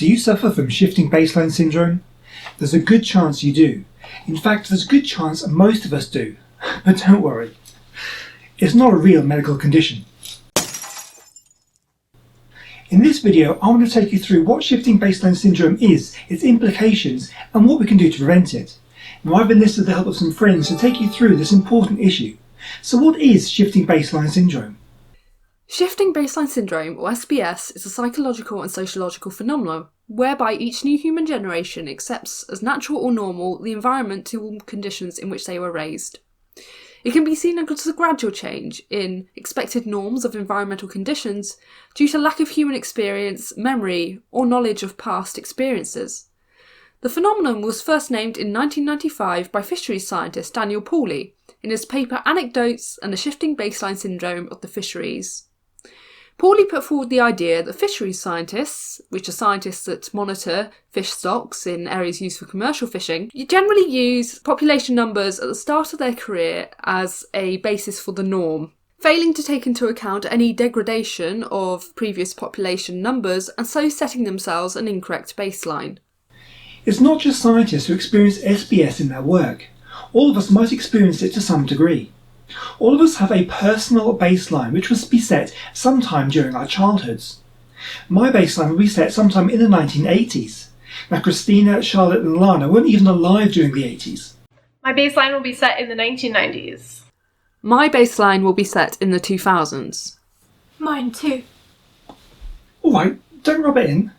Do you suffer from shifting baseline syndrome? There's a good chance you do. In fact, there's a good chance most of us do. But don't worry, it's not a real medical condition. In this video, I want to take you through what shifting baseline syndrome is, its implications, and what we can do to prevent it. Now, I've enlisted the help of some friends to take you through this important issue. So what is shifting baseline syndrome? Shifting baseline syndrome, or SBS, is a psychological and sociological phenomenon whereby each new human generation accepts as natural or normal the environmental conditions in which they were raised. It can be seen as a gradual change in expected norms of environmental conditions due to lack of human experience, memory, or knowledge of past experiences. The phenomenon was first named in 1995 by fisheries scientist Daniel Pauly in his paper Anecdotes and the Shifting Baseline Syndrome of the Fisheries. Pauly put forward the idea that fisheries scientists, which are scientists that monitor fish stocks in areas used for commercial fishing, generally use population numbers at the start of their career as a basis for the norm, failing to take into account any degradation of previous population numbers and so setting themselves an incorrect baseline. It's not just scientists who experience SBS in their work. All of us might experience it to some degree. All of us have a personal baseline which must be set sometime during our childhoods. My baseline will be set sometime in the 1980s. Now, Kristina, Charlotte and Alana weren't even alive during the 80s. My baseline will be set in the 1990s. My baseline will be set in the 2000s. Mine too. Alright, don't rub it in.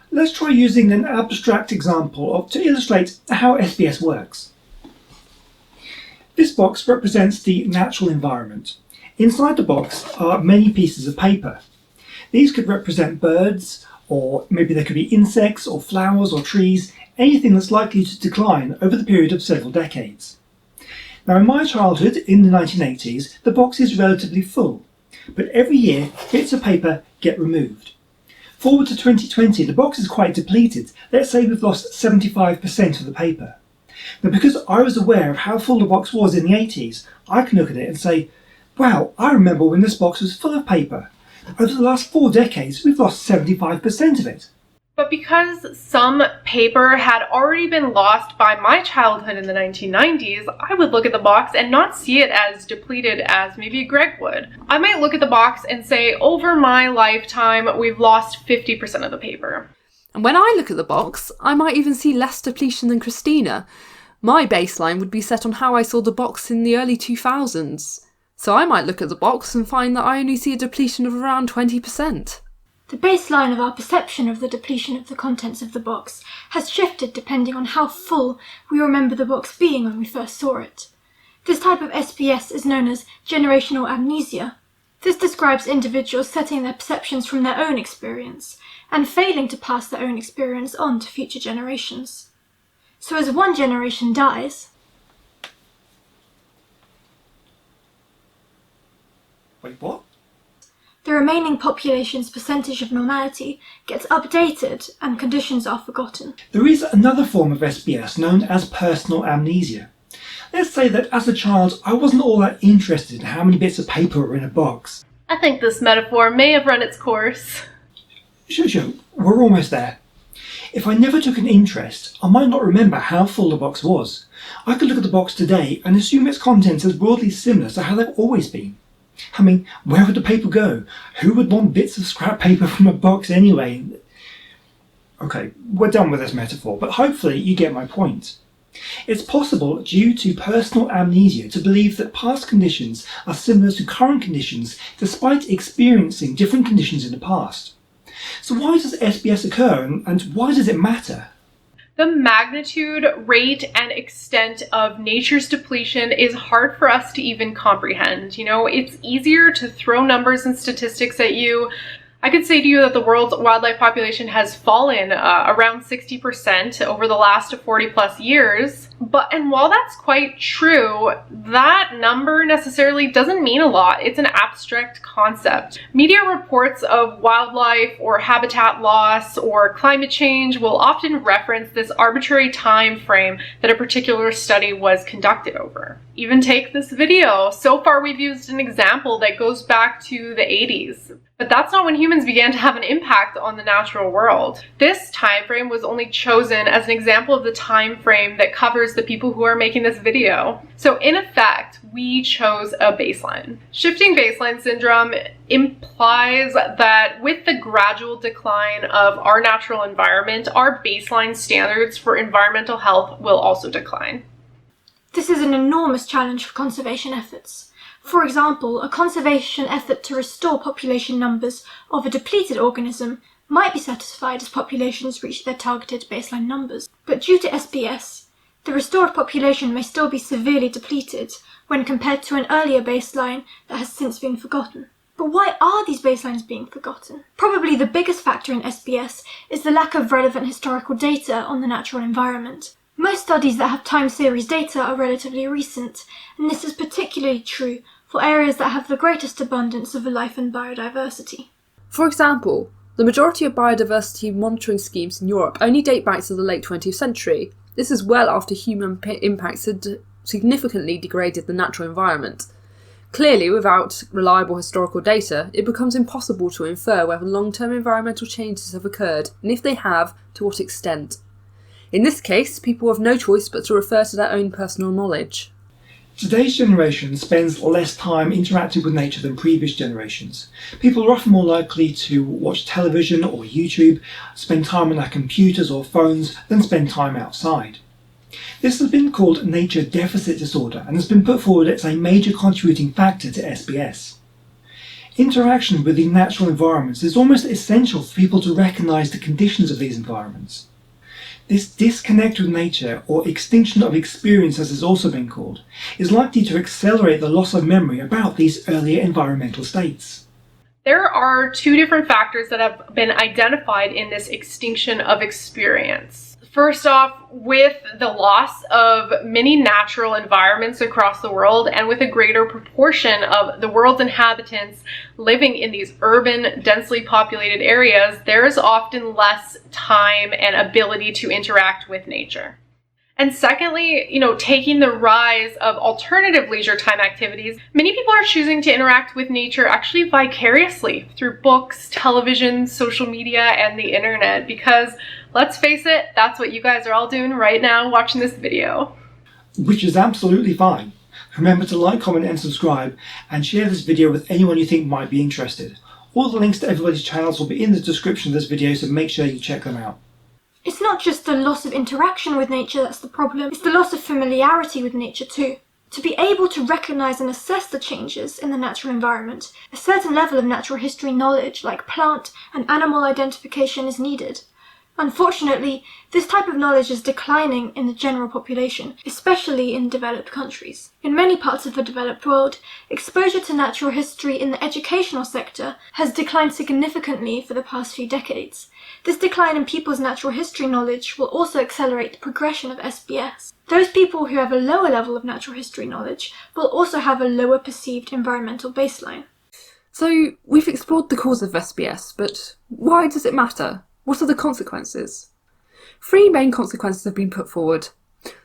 Let's try using an abstract example to illustrate how SBS works. This box represents the natural environment. Inside the box are many pieces of paper. These could represent birds, or maybe there could be insects or flowers or trees, anything that's likely to decline over the period of several decades. Now, in my childhood, in the 1980s, the box is relatively full, but every year bits of paper get removed. Forward to 2020, the box is quite depleted. Let's say we've lost 75% of the paper. Now, because I was aware of how full the box was in the 80s, I can look at it and say, wow, I remember when this box was full of paper. Over the last 4 decades, we've lost 75% of it. But because some paper had already been lost by my childhood in the 1990s, I would look at the box and not see it as depleted as maybe Greg would. I might look at the box and say, over my lifetime, we've lost 50% of the paper. And when I look at the box, I might even see less depletion than Kristina. My baseline would be set on how I saw the box in the early 2000s. So I might look at the box and find that I only see a depletion of around 20%. The baseline of our perception of the depletion of the contents of the box has shifted depending on how full we remember the box being when we first saw it. This type of SBS is known as generational amnesia. This describes individuals setting their perceptions from their own experience and failing to pass their own experience on to future generations. So as one generation dies... Wait, what? The remaining population's percentage of normality gets updated and conditions are forgotten. There is another form of SBS known as personal amnesia. Let's say that as a child I wasn't all that interested in how many bits of paper were in a box. I think this metaphor may have run its course. Sure, we're almost there. If I never took an interest, I might not remember how full the box was. I could look at the box today and assume its contents as broadly similar to how they've always been. I mean, where would the paper go? Who would want bits of scrap paper from a box anyway? Okay, we're done with this metaphor, but hopefully you get my point. It's possible, due to personal amnesia, to believe that past conditions are similar to current conditions despite experiencing different conditions in the past. So why does SBS occur and why does it matter? The magnitude, rate, and extent of nature's depletion is hard for us to even comprehend. It's easier to throw numbers and statistics at you. I could say to you that the world's wildlife population has fallen around 60% over the last 40 plus years. And while that's quite true, that number necessarily doesn't mean a lot. It's an abstract concept. Media reports of wildlife or habitat loss or climate change will often reference this arbitrary time frame that a particular study was conducted over. Even take this video. So far we've used an example that goes back to the 80s. But that's not when humans began to have an impact on the natural world. This time frame was only chosen as an example of the time frame that covers the people who are making this video. So in effect, we chose a baseline. Shifting baseline syndrome implies that with the gradual decline of our natural environment, our baseline standards for environmental health will also decline. This is an enormous challenge for conservation efforts. For example, a conservation effort to restore population numbers of a depleted organism might be satisfied as populations reach their targeted baseline numbers. But due to SPS, the restored population may still be severely depleted when compared to an earlier baseline that has since been forgotten. But why are these baselines being forgotten? Probably the biggest factor in SPS is the lack of relevant historical data on the natural environment. Most studies that have time series data are relatively recent, and this is particularly true for areas that have the greatest abundance of life and biodiversity. For example, the majority of biodiversity monitoring schemes in Europe only date back to the late 20th century. This is well after human impacts had significantly degraded the natural environment. Clearly, without reliable historical data, it becomes impossible to infer whether long-term environmental changes have occurred, and if they have, to what extent. In this case, people have no choice but to refer to their own personal knowledge. Today's generation spends less time interacting with nature than previous generations. People are often more likely to watch television or YouTube, spend time on their computers or phones than spend time outside. This has been called nature deficit disorder and has been put forward as a major contributing factor to SPS. Interaction with the natural environments is almost essential for people to recognise the conditions of these environments. This disconnect with nature, or extinction of experience as it's also been called, is likely to accelerate the loss of memory about these earlier environmental states. There are two different factors that have been identified in this extinction of experience. First off, with the loss of many natural environments across the world and with a greater proportion of the world's inhabitants living in these urban, densely populated areas, there is often less time and ability to interact with nature. And secondly, taking the rise of alternative leisure time activities, many people are choosing to interact with nature actually vicariously through books, television, social media, and the internet, because let's face it, that's what you guys are all doing right now watching this video. Which is absolutely fine. Remember to like, comment and subscribe, and share this video with anyone you think might be interested. All the links to everybody's channels will be in the description of this video, so make sure you check them out. It's not just the loss of interaction with nature that's the problem, it's the loss of familiarity with nature too. To be able to recognise and assess the changes in the natural environment, a certain level of natural history knowledge, like plant and animal identification, is needed. Unfortunately, this type of knowledge is declining in the general population, especially in developed countries. In many parts of the developed world, exposure to natural history in the educational sector has declined significantly for the past few decades. This decline in people's natural history knowledge will also accelerate the progression of SPS. Those people who have a lower level of natural history knowledge will also have a lower perceived environmental baseline. So, we've explored the cause of SPS, but why does it matter? What are the consequences? Three main consequences have been put forward.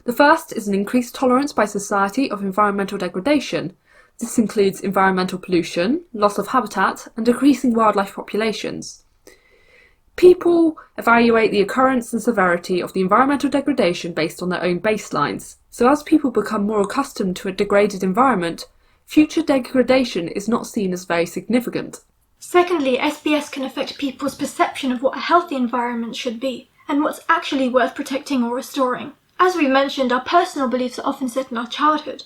The first is an increased tolerance by society of environmental degradation. This includes environmental pollution, loss of habitat, and decreasing wildlife populations. People evaluate the occurrence and severity of the environmental degradation based on their own baselines. So as people become more accustomed to a degraded environment, future degradation is not seen as very significant. Secondly, SPS can affect people's perception of what a healthy environment should be, and what's actually worth protecting or restoring. As we mentioned, our personal beliefs are often set in our childhood.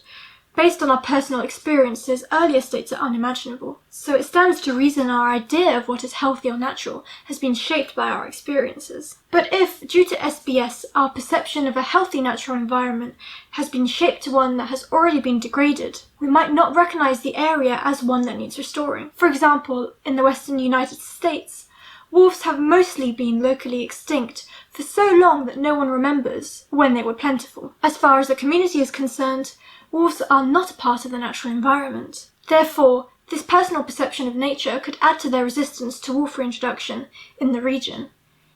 Based on our personal experiences, earlier states are unimaginable. So it stands to reason our idea of what is healthy or natural has been shaped by our experiences. But if, due to SPS, our perception of a healthy natural environment has been shaped to one that has already been degraded, we might not recognise the area as one that needs restoring. For example, in the western United States, wolves have mostly been locally extinct for so long that no one remembers when they were plentiful. As far as the community is concerned, wolves are not a part of the natural environment. Therefore, this personal perception of nature could add to their resistance to wolf reintroduction in the region.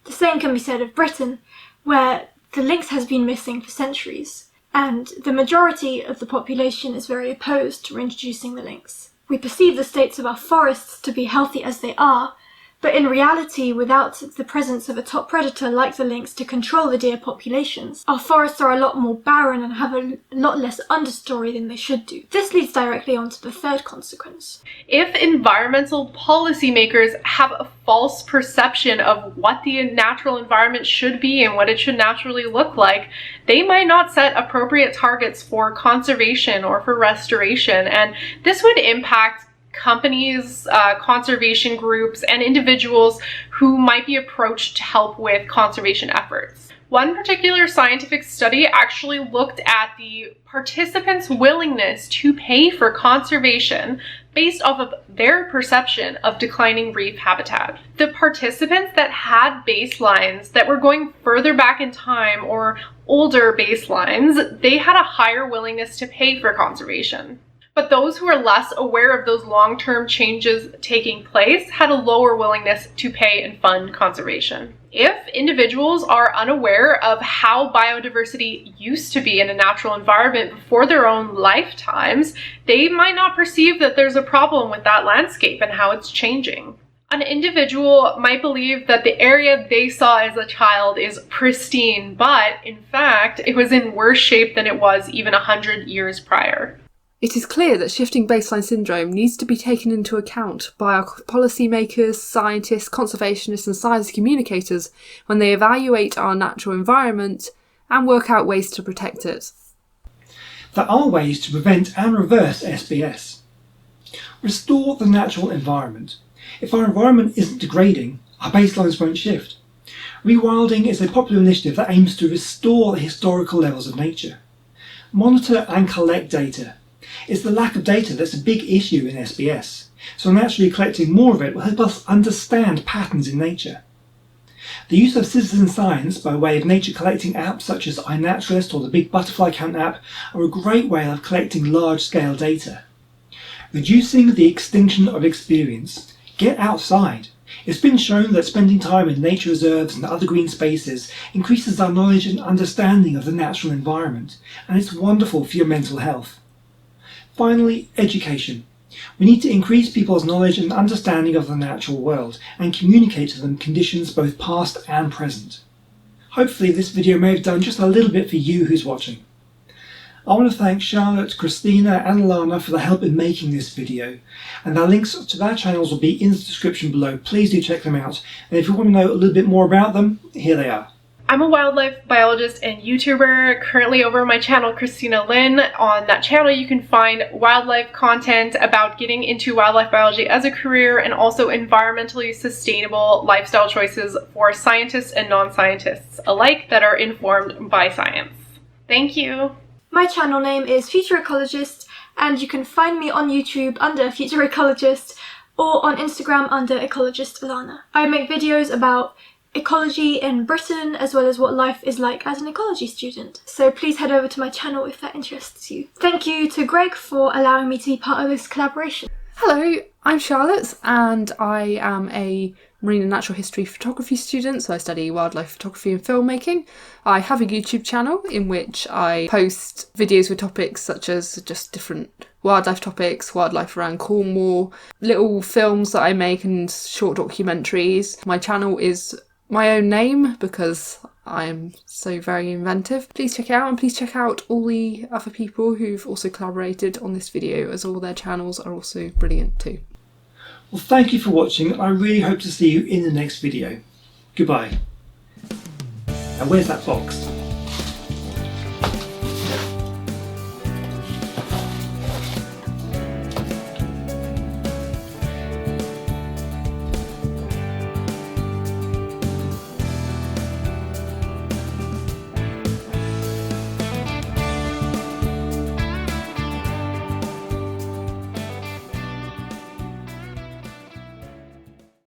The same can be said of Britain, where the lynx has been missing for centuries, and the majority of the population is very opposed to reintroducing the lynx. We perceive the states of our forests to be healthy as they are, but in reality, without the presence of a top predator like the lynx to control the deer populations, our forests are a lot more barren and have a lot less understory than they should do. This leads directly on to the third consequence. If environmental policymakers have a false perception of what the natural environment should be and what it should naturally look like, they might not set appropriate targets for conservation or for restoration, and this would impact companies, conservation groups, and individuals who might be approached to help with conservation efforts. One particular scientific study actually looked at the participants' willingness to pay for conservation based off of their perception of declining reef habitat. The participants that had baselines that were going further back in time or older baselines, they had a higher willingness to pay for conservation. But those who are less aware of those long-term changes taking place had a lower willingness to pay and fund conservation. If individuals are unaware of how biodiversity used to be in a natural environment before their own lifetimes, they might not perceive that there's a problem with that landscape and how it's changing. An individual might believe that the area they saw as a child is pristine, but in fact, it was in worse shape than it was even 100 years prior. It is clear that shifting baseline syndrome needs to be taken into account by our policymakers, scientists, conservationists and science communicators when they evaluate our natural environment and work out ways to protect it. There are ways to prevent and reverse SBS. Restore the natural environment. If our environment isn't degrading, our baselines won't shift. Rewilding is a popular initiative that aims to restore the historical levels of nature. Monitor and collect data. It's the lack of data that's a big issue in SBS, so naturally collecting more of it will help us understand patterns in nature. The use of citizen science by way of nature collecting apps such as iNaturalist or the Big Butterfly Count app are a great way of collecting large-scale data. Reducing the extinction of experience. Get outside. It's been shown that spending time in nature reserves and other green spaces increases our knowledge and understanding of the natural environment, and it's wonderful for your mental health. Finally, education. We need to increase people's knowledge and understanding of the natural world and communicate to them conditions both past and present. Hopefully this video may have done just a little bit for you who's watching. I want to thank Charlotte, Kristina and Alana for the help in making this video, and their links to their channels will be in the description below. Please do check them out, and if you want to know a little bit more about them, here they are. I'm a wildlife biologist and YouTuber, currently over my channel Kristina Lynn. On that channel you can find wildlife content about getting into wildlife biology as a career and also environmentally sustainable lifestyle choices for scientists and non-scientists alike that are informed by science. Thank you! My channel name is Future Ecologist, and you can find me on YouTube under Future Ecologist or on Instagram under Ecologist Alana. I make videos about ecology in Britain, as well as what life is like as an ecology student. So please head over to my channel if that interests you. Thank you to Greg for allowing me to be part of this collaboration. Hello, I'm Charlotte and I am a marine and natural history photography student, so I study wildlife photography and filmmaking. I have a YouTube channel in which I post videos with topics such as just different wildlife topics, wildlife around Cornwall, little films that I make and short documentaries. My channel is my own name because I am so very inventive. Please check it out, and please check out all the other people who've also collaborated on this video, as all their channels are also brilliant too. Well, thank you for watching, and I really hope to see you in the next video. Goodbye. Now where's that box?